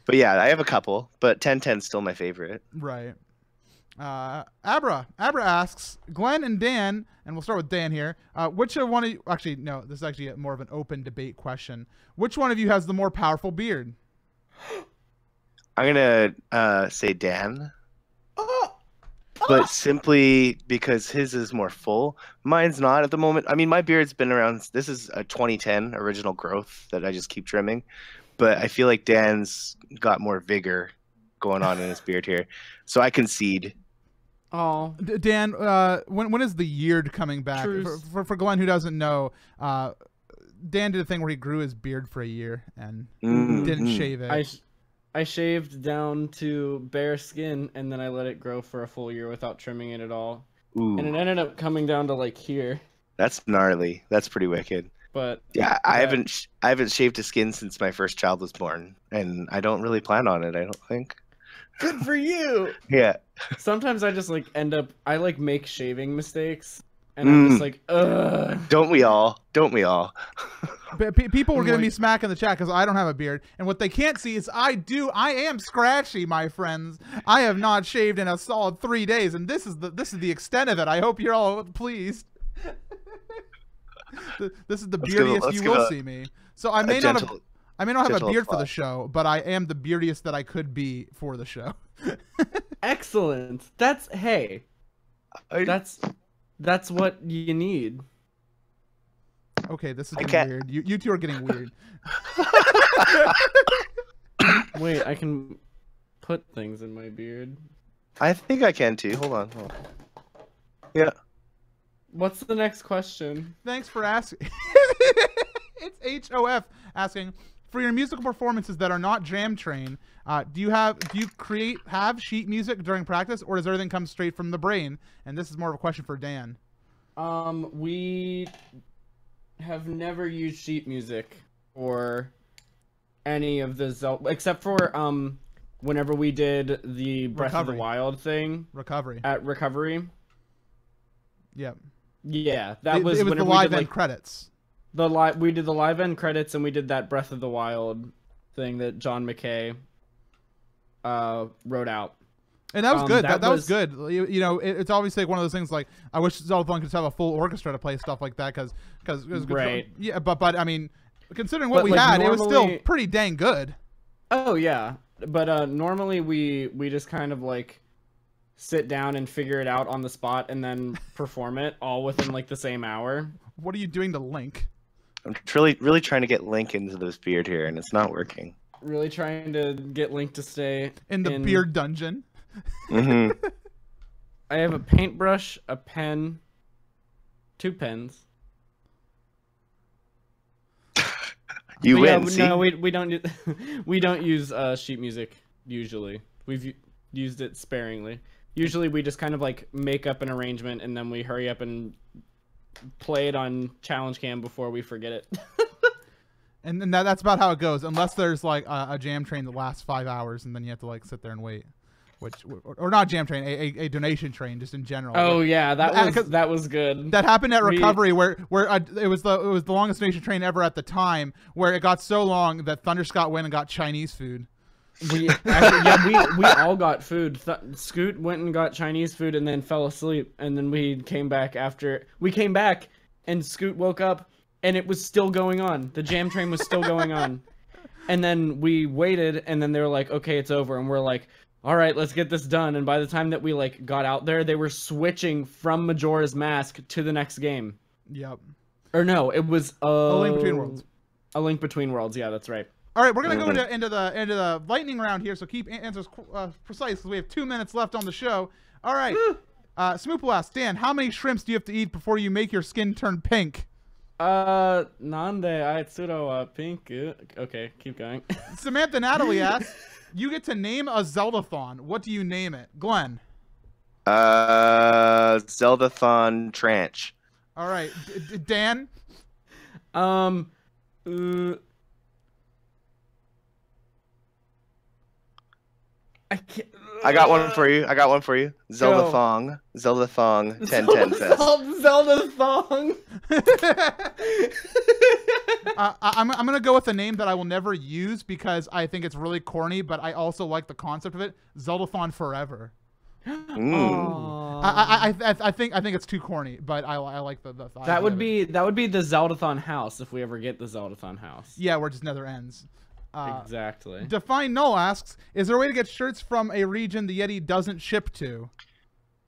Speaker 2: But yeah, I have a couple, but 1010's still my favorite.
Speaker 1: Right. Abra asks, Glenn and Dan, and we'll start with Dan here. Which of one of you, actually, no, this is actually more of an open debate question. Which one of you has the more powerful beard?
Speaker 2: I'm gonna say Dan, but simply because his is more full. Mine's not at the moment. I mean, my beard's been around. This is a 2010 original growth that I just keep trimming, but I feel like Dan's got more vigor going on in his beard here, so I concede.
Speaker 3: Oh,
Speaker 1: Dan, when is the Yeard coming back? For Glenn, who doesn't know, Dan did a thing where he grew his beard for a year and didn't shave it.
Speaker 3: I shaved down to bare skin, and then I let it grow for a full year without trimming it at all.
Speaker 2: Ooh.
Speaker 3: And it ended up coming down to like here.
Speaker 2: That's gnarly. That's pretty wicked.
Speaker 3: But
Speaker 2: yeah, I haven't shaved a skin since my first child was born, and I don't really plan on it. I don't think.
Speaker 3: Good for you.
Speaker 2: Yeah.
Speaker 3: Sometimes I just like I make shaving mistakes, and I'm just like, ugh.
Speaker 2: Don't we all? Don't we all?
Speaker 1: People were giving me smack in the chat because I don't have a beard, and what they can't see is I do. I am scratchy, my friends. I have not shaved in a solid 3 days, and this is the extent of it. I hope you're all pleased. This is the beardiest you will see me. So I may not have a beard for the show, but I am the beardiest that I could be for the show.
Speaker 3: Excellent. That's what you need.
Speaker 1: Okay, this is getting weird. You two are getting weird.
Speaker 3: Wait, I can put things in my beard.
Speaker 2: I think I can too. Hold on. Yeah.
Speaker 3: What's the next question?
Speaker 1: Thanks for asking. It's HOF asking, for your musical performances that are not Jam Train, do you have sheet music during practice, or does everything come straight from the brain? And this is more of a question for Dan.
Speaker 3: We have never used sheet music for any of the Zelda, except for whenever we did the Breath of the Wild thing. At Recovery.
Speaker 1: Yep.
Speaker 3: Yeah, it was
Speaker 1: the live end credits.
Speaker 3: We did the live end credits, and we did that Breath of the Wild thing that John McKay wrote out.
Speaker 1: And that was good. That was good. You know, it's obviously one of those things. Like, I wish Zeldathon could have a full orchestra to play stuff like that, because
Speaker 3: right.
Speaker 1: Yeah, but I mean, considering what we had, normally, it was still pretty dang good.
Speaker 3: Oh yeah, but normally we just kind of like sit down and figure it out on the spot and then perform it all within like the same hour.
Speaker 1: What are you doing to Link?
Speaker 2: I'm really trying to get Link into this beard here, and it's not working.
Speaker 3: Really trying to get Link to stay
Speaker 1: in the beard dungeon.
Speaker 2: Mm-hmm.
Speaker 3: I have a paintbrush, a pen, 2 pens.
Speaker 2: You win.
Speaker 3: Yeah,
Speaker 2: see?
Speaker 3: No, we don't use sheet music usually. We've used it sparingly. Usually we just kind of like make up an arrangement and then we hurry up and play it on challenge cam before we forget it.
Speaker 1: and then that's about how it goes, unless there's like a jam train that lasts 5 hours and then you have to like sit there and wait. Or not jam train, a donation train, just in general.
Speaker 3: Oh yeah, that was good.
Speaker 1: That happened at Recovery, where it was the longest donation train ever at the time, where it got so long that Thunderscott went and got Chinese food.
Speaker 3: We all got food. Scoot went and got Chinese food and then fell asleep, and then we came back and Scoot woke up and it was still going on. The jam train was still going on, and then we waited, and then they were like, "Okay, it's over," and we're like, all right, let's get this done. And by the time that we like got out there, they were switching from Majora's Mask to the next game.
Speaker 1: Yep.
Speaker 3: Or no, it was
Speaker 1: A Link Between Worlds.
Speaker 3: A Link Between Worlds. Yeah, that's right.
Speaker 1: All right, we're gonna go into the lightning round here. So keep answers precise, because we have 2 minutes left on the show. All right. Smoople asks, Dan, how many shrimps do you have to eat before you make your skin turn pink?
Speaker 3: Nande aitsuro pink. Okay, keep going.
Speaker 1: Samantha Natalie asks, you get to name a Zeldathon. What do you name it? Glenn.
Speaker 2: Zeldathon Tranche.
Speaker 1: All right. Dan?
Speaker 3: I can't...
Speaker 2: I got one for you. Zeldathong. Zeldathong 1010 Fest.
Speaker 3: Zeldathong.
Speaker 1: I'm gonna go with a name that I will never use because I think it's really corny, but I also like the concept of it. Zeldathon Forever. I think it's too corny, but I like the
Speaker 3: that would be the Zeldathon house if we ever get the Zeldathon house.
Speaker 1: Yeah, where it just never ends.
Speaker 3: Exactly.
Speaker 1: Define Null asks, is there a way to get shirts from a region the Yeti doesn't ship to?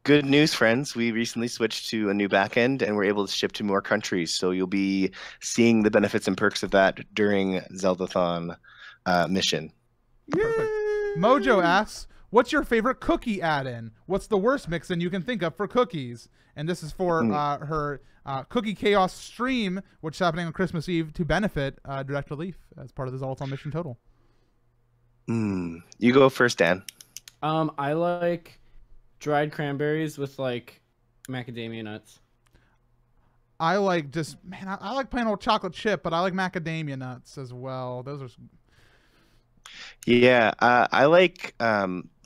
Speaker 2: Good news, friends. We recently switched to a new backend, and we're able to ship to more countries. So you'll be seeing the benefits and perks of that during Zeldathon Mission.
Speaker 1: Perfect. Mojo asks, what's your favorite cookie add-in? What's the worst mix-in you can think of for cookies? And this is for her Cookie Chaos stream, which is happening on Christmas Eve to benefit Direct Relief as part of the Zeldathon Mission total.
Speaker 2: You go first, Dan.
Speaker 3: I like dried cranberries with like macadamia nuts.
Speaker 1: I like I like plain old chocolate chip, but I like macadamia nuts as well. Those are...
Speaker 2: Yeah, I like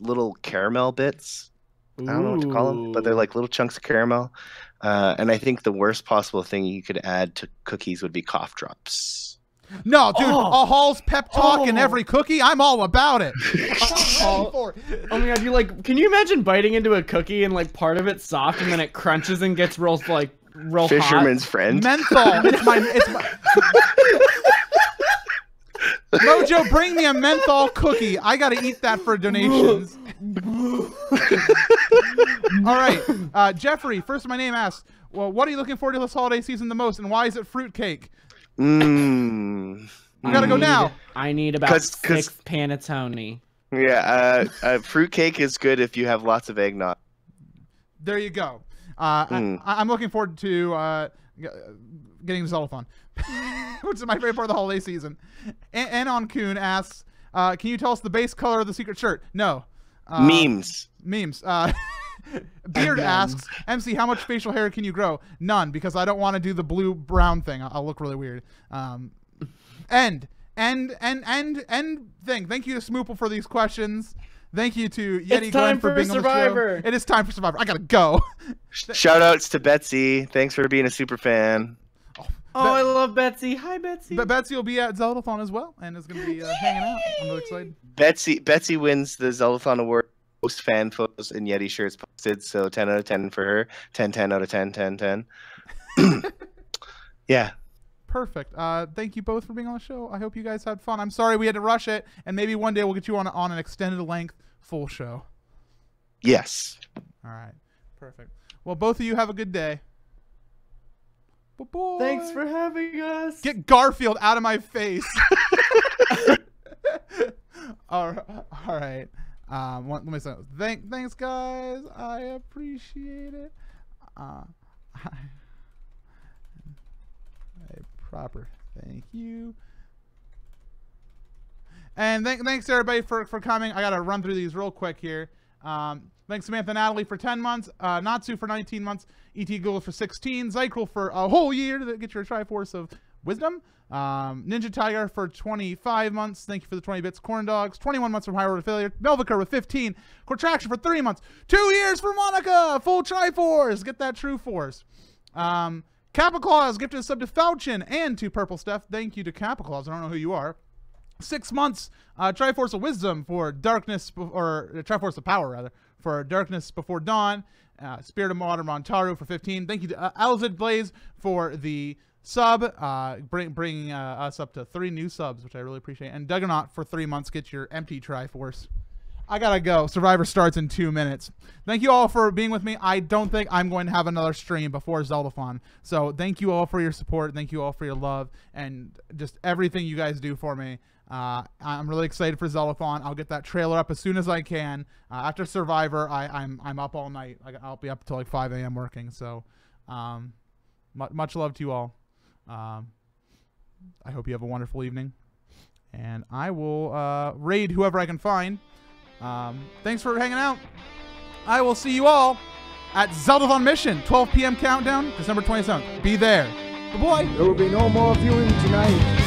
Speaker 2: little caramel bits. I don't know what to call them, but they're like little chunks of caramel. And I think the worst possible thing you could add to cookies would be cough drops.
Speaker 1: No, dude, a Hall's pep talk in every cookie? I'm all about it.
Speaker 3: Oh my god, can you imagine biting into a cookie and like part of it's soft and then it crunches and gets real
Speaker 2: Fisherman's
Speaker 3: hot?
Speaker 2: friend.
Speaker 1: Menthol. It's my Mojo, bring me a menthol cookie. I gotta eat that for donations. All right, Jeffrey, first my name asks, well, what are you looking forward to this holiday season the most, and why is it fruitcake? You gotta go now.
Speaker 3: I need about 6 panettone.
Speaker 2: Yeah, fruitcake is good if you have lots of eggnog.
Speaker 1: There you go. I'm looking forward to getting to Zeldathon, which is my favorite part of the holiday season. Anon Kuhn asks, can you tell us the base color of the secret shirt? No.
Speaker 2: Memes.
Speaker 1: Beard asks, MC, how much facial hair can you grow? None, because I don't want to do the blue-brown thing. I'll look really weird. End thing. Thank you to Smoople for these questions. Thank you to YeteeGlen for being on the show. It is time for Survivor. I gotta go.
Speaker 2: Shout outs to Betsy. Thanks for being a super fan.
Speaker 3: Oh, I love Betsy. Hi, Betsy.
Speaker 1: But Betsy will be at Zeldathon as well, and is going to be hanging out. I'm really excited.
Speaker 2: Betsy wins the Zeldathon Award. Most fan photos and Yeti shirts posted, so 10 out of 10 for her. 10 out of 10, 10. Yeah.
Speaker 1: Perfect. Thank you both for being on the show. I hope you guys had fun. I'm sorry we had to rush it, and maybe one day we'll get you on an extended length full show.
Speaker 2: Yes.
Speaker 1: All right. Perfect. Well, both of you have a good day. Bye-bye.
Speaker 3: Thanks for having us.
Speaker 1: Get Garfield out of my face. All right. Let me say thanks, guys. I appreciate it. A proper thank you. And thanks to everybody for coming. I gotta run through these real quick here. Thanks Samantha Natalie for 10 months, Natsu for 19 months, YeteeGlen for 16, Zykrel for a whole year to get your Triforce of Wisdom, Ninja Tiger for 25 months, thank you for the 20 bits, Corn Dogs, 21 months from High Road Failure, Melviker with 15, Contraction for 3 months, 2 years for Monica, full Triforce, get that True Force. Kappa Claus gifted a sub to Falchion and to Purple Steph, thank you to Kappa Claus, I don't know who you are. 6 months, Triforce of Wisdom for Darkness, or Triforce of Power, rather, for Darkness Before Dawn. Spirit of Modern Montaru for 15. Thank you to Alzid Blaze for the sub, bringing us up to 3 new subs, which I really appreciate. And Duggernaut for 3 months. Get your empty Triforce. I gotta go. Survivor starts in 2 minutes. Thank you all for being with me. I don't think I'm going to have another stream before Zeldathon. So thank you all for your support. Thank you all for your love and just everything you guys do for me. I'm really excited for Zeldathon. I'll get that trailer up as soon as I can. After Survivor, I'm up all night. I'll be up till like 5 a.m. working. So much love to you all. I hope you have a wonderful evening. And I will raid whoever I can find. Thanks for hanging out. I will see you all at Zeldathon Mission, 12 p.m. countdown, December 27th. Be there. Bye-bye.
Speaker 5: There will be no more viewing tonight.